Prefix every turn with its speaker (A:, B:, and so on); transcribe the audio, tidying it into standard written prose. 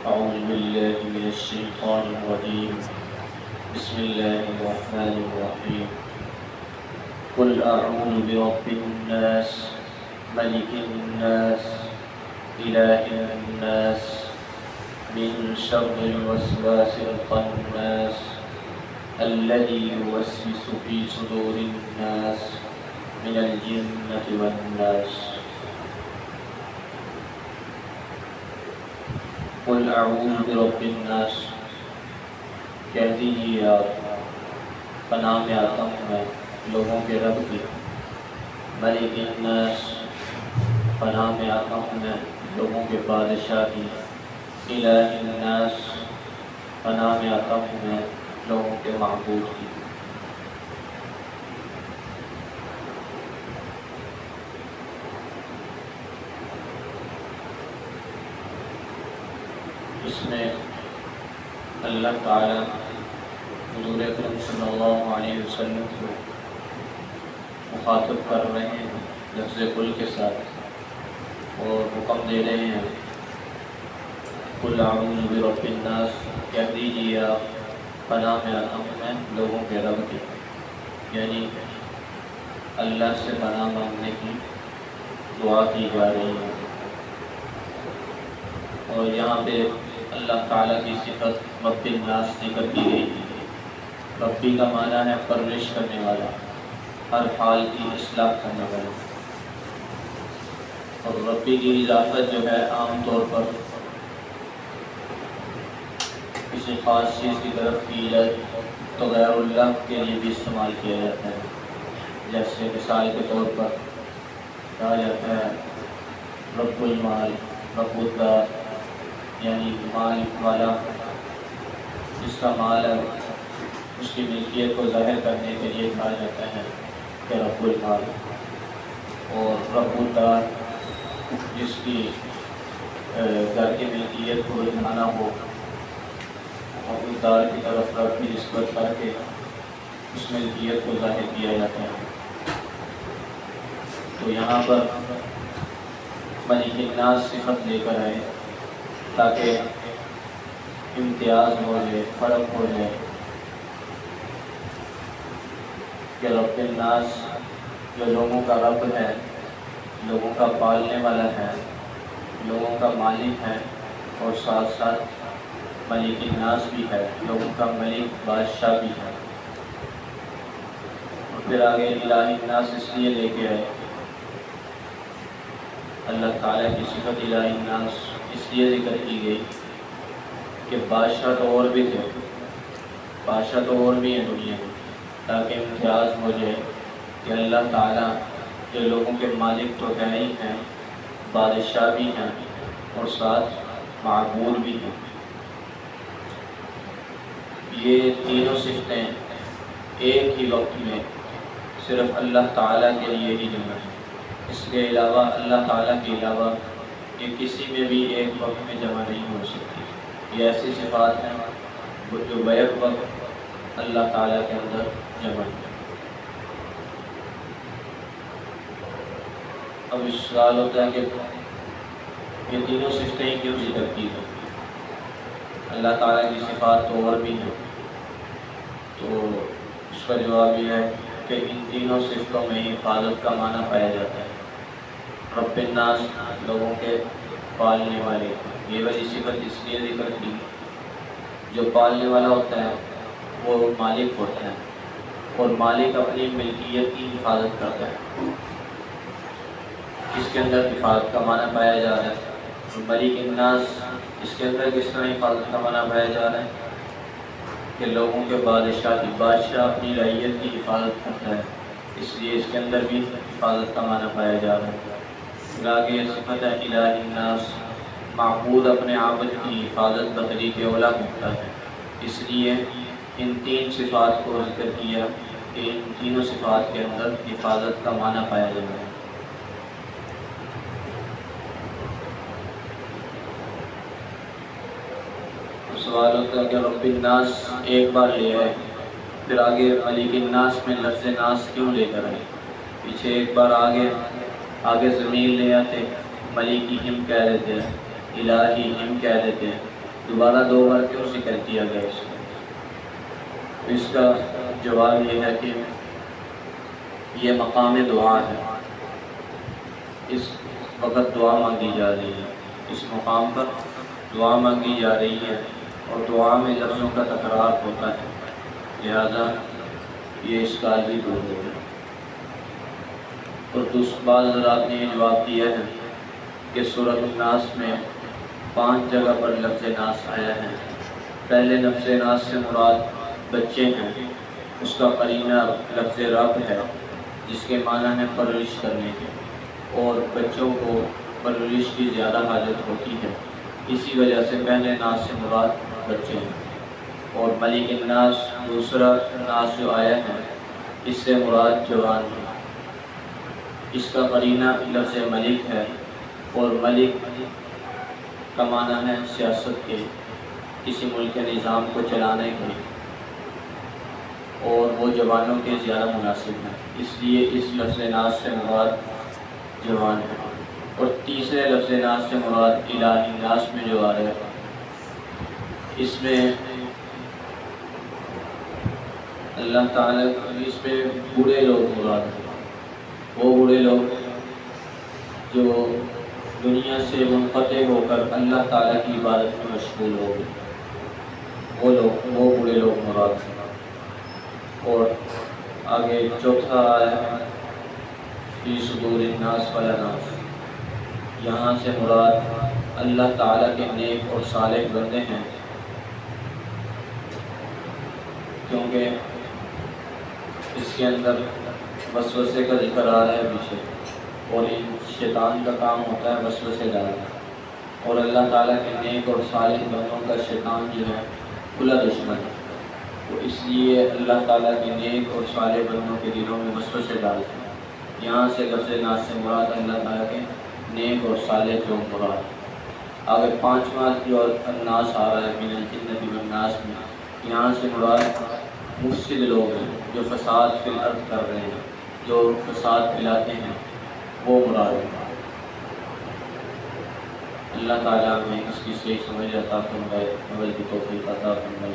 A: أعوذ بالله من الشيطان الرجيم. بسم الله الرحمن الرحيم. قل أعوذ برب الناس ملك الناس إله الناس من شر الوسواس الخناس الذي يوسوس في صدور الناس من الجنة والناس. قل اعوذ برب الناس، کہہ دیجیے آپ پناہ میں آتا ہوں میں لوگوں کے رب کی. ملک الناس، پناہ میں آتا ہوں میں لوگوں کے بادشاہ کی. الہ الناس، پناہ میں آتا ہوں میں لوگوں کے معبود کی. اس میں اللہ تعالیٰ حضور اکرم صلی اللہ علیہ وسلم کو مخاطب کر رہے ہیں لفظ قل کے ساتھ، اور حکم دے رہے ہیں قل اعوذ برب الناس، کہہ دیجیے آپ پناہ میں آتا ہوں میں لوگوں کے رب کی. یعنی اللہ سے پناہ مانگنے کی دعا کی جا رہی ہے. اور یہاں پہ اللہ تعالیٰ کی صفت رب الناس ذکر کی گئی. ربی کا معنی ہے پرورش کرنے والا، ہر حال کی اصلاح کرنے والا. اور ربی کی اضافت جو ہے عام طور پر کسی خاص چیز کی طرف کی جائے تو غیر اللہ کے لیے بھی استعمال کیا جاتا ہے. جیسے مثال کے طور پر کہا جاتا ہے رب المال، رب الدار، یعنی مال والا، جس کا مال ہے اس کی ملکیت کو ظاہر کرنے کے لیے کہا جاتا ہے کہ رب المال. اور رب الدار، جس کی گھر کی ملکیت کو دکھانا ہو، رب الدار کی طرف رب کی نسبت کر کے اس ملکیت کو ظاہر کیا جاتا ہے. تو یہاں پر ملک الناس صفت لے کر آئے تاکہ امتیاز ہو جائے، فرق ہو جائے کہ رب الناس جو لوگوں کا رب ہے، لوگوں کا پالنے والا ہے، لوگوں کا مالک ہے، اور ساتھ ساتھ ملک الناس بھی ہے، لوگوں کا ملک بادشاہ بھی ہے. اور پھر آگے الہ الناس اس لیے لے کے آئے اللہ تعالیٰ کی صفت الہ الناس اس لیے ذکر کی گئی کہ بادشاہ تو اور بھی تھے، بادشاہ تو اور بھی ہیں دنیا میں، تاکہ امتیاز ہو جائے کہ اللہ تعالیٰ جو لوگوں کے مالک تو ہے ہی ہیں، بادشاہ بھی ہیں، اور ساتھ معبود بھی ہیں. یہ تینوں صفتیں ایک ہی وقت میں صرف اللہ تعالیٰ کے لیے ہی جمع ہیں. اس کے علاوہ اللہ تعالیٰ کے علاوہ یہ کسی میں بھی ایک وقت میں جمع نہیں ہو سکتی. یہ ایسی صفات ہیں جو بیک وقت اللہ تعالیٰ کے اندر جمع ہیں. اب اس سوال ہوتا ہے کہ یہ تینوں صفتیں کیوں ذکر کی ہیں؟ اللہ تعالیٰ کی صفات تو اور بھی ہیں. تو اس کا جواب یہ ہے کہ ان تینوں صفتوں میں حفاظت کا معنی پایا جاتا ہے. رب الناس، لوگوں کے پالنے والے، یہ والی صفت اس لیے ذکر کی، جو پالنے والا ہوتا ہے وہ مالک ہوتا ہے، اور مالک اپنی ملکیت کی حفاظت کرتا ہے. اس کے اندر حفاظت کا معنی پایا جا رہا ہے. ملک الناس، اس کے اندر کس طرح حفاظت کا معنی پایا جا رہا ہے کہ لوگوں کے بادشاہ کی، بادشاہ اپنی رعیت کی حفاظت کرتا ہے، اس لیے اس کے اندر بھی حفاظت کا معنی پایا جا رہا ہے. پھر آگے صفت ہے الہ الناس، معبود اپنے عابد کی حفاظت بطریق اولیٰ کرتا ہے. اس لیے ان تین صفات کو ذکر کیا کہ ان تینوں صفات کے اندر حفاظت کا معنی پایا جا رہا ہے. سوال ہوتا ہے کہ رب الناس ایک بار لے آئے، پھر آگے ملک الناس میں لفظ ناس کیوں لے کر آئے؟ پیچھے ایک بار آگے ضمیر لے آتے، ملکی ہم کہہ دیتے ہیں، الہی ہم کہہ دیتے ہیں، دوبارہ 2 بار کیوں ذکر کیا گیا اس کا جواب یہ ہے کہ یہ مقام دعا ہے، اس وقت دعا مانگی جا رہی ہے، اس مقام پر دعا مانگی جا رہی ہے اور دعا میں لفظوں کا تکرار ہوتا ہے، لہذا یہ اشکال بھی دور ہو گیا۔ اور بعض حضرات نے یہ جواب دیا ہے کہ سورۃ الناس میں 5 جگہ پر لفظ ناس آیا ہے۔ پہلے لفظ ناس سے مراد بچے ہیں، اس کا قرینہ لفظ رب ہے جس کے معنی ہے پرورش کرنے کے، اور بچوں کو پرورش کی زیادہ حاجت ہوتی ہے، اسی وجہ سے پہلے ناس سے مراد بچے ہیں۔ اور ملک الناس دوسرا ناس جو آیا ہے اس سے مراد جوان ہے، اس کا قرینہ لفظ ملک ہے، اور ملک کا معنی ہے سیاست کے، کسی ملک کے نظام کو چلانے کے، اور وہ جوانوں کے زیادہ مناسب ہیں، اس لیے اس لفظ ناس سے مراد جوان ہے۔ اور تیسرے لفظ ناس سے مراد الہی ناس میں جو آ رہا ہے، اس میں اللہ تعالیٰ اس میں بوڑھے لوگ مراد ہیں، وہ بوڑھے لوگ جو دنیا سے منقطع ہو کر اللہ تعالیٰ کی عبادت میں مشغول ہو گئے، وہ بوڑھے لوگ مراد ہیں۔ اور آگے چوتھا آیا ہے فی صدور الناس والناس، یہاں سے مراد اللہ تعالیٰ کے نیک اور صالح بندے ہیں، کیونکہ اس کے اندر وسوسے کا ذکر آ رہا ہے پیچھے، اور ان شیطان کا کام ہوتا ہے وسوسے ڈالنا، اور اللہ تعالیٰ کے نیک اور صالح بندوں کا شیطان جو ہے کھلا دشمن ہے، تو اس لیے اللہ تعالیٰ کے نیک اور صالح بندوں کے دلوں میں وسوسے ڈالتے ہیں۔ یہاں سے لفظ ناس سے مراد اللہ تعالیٰ کے نیک اور صالح لوگ مراد۔ آگے 5واں جو الناس آ رہا ہے من الجنۃ والناس میں، یہاں سے مراد مفسد لوگ ہیں جو فساد فی الارض کر رہے ہیں، جو فساد پھیلاتے ہیں، وہ مراد ہے۔ اللہ تعالیٰ ہمیں اس کی صحیح سمجھ عطا فرمائے، عمل کی توفیق عطا فرمائے۔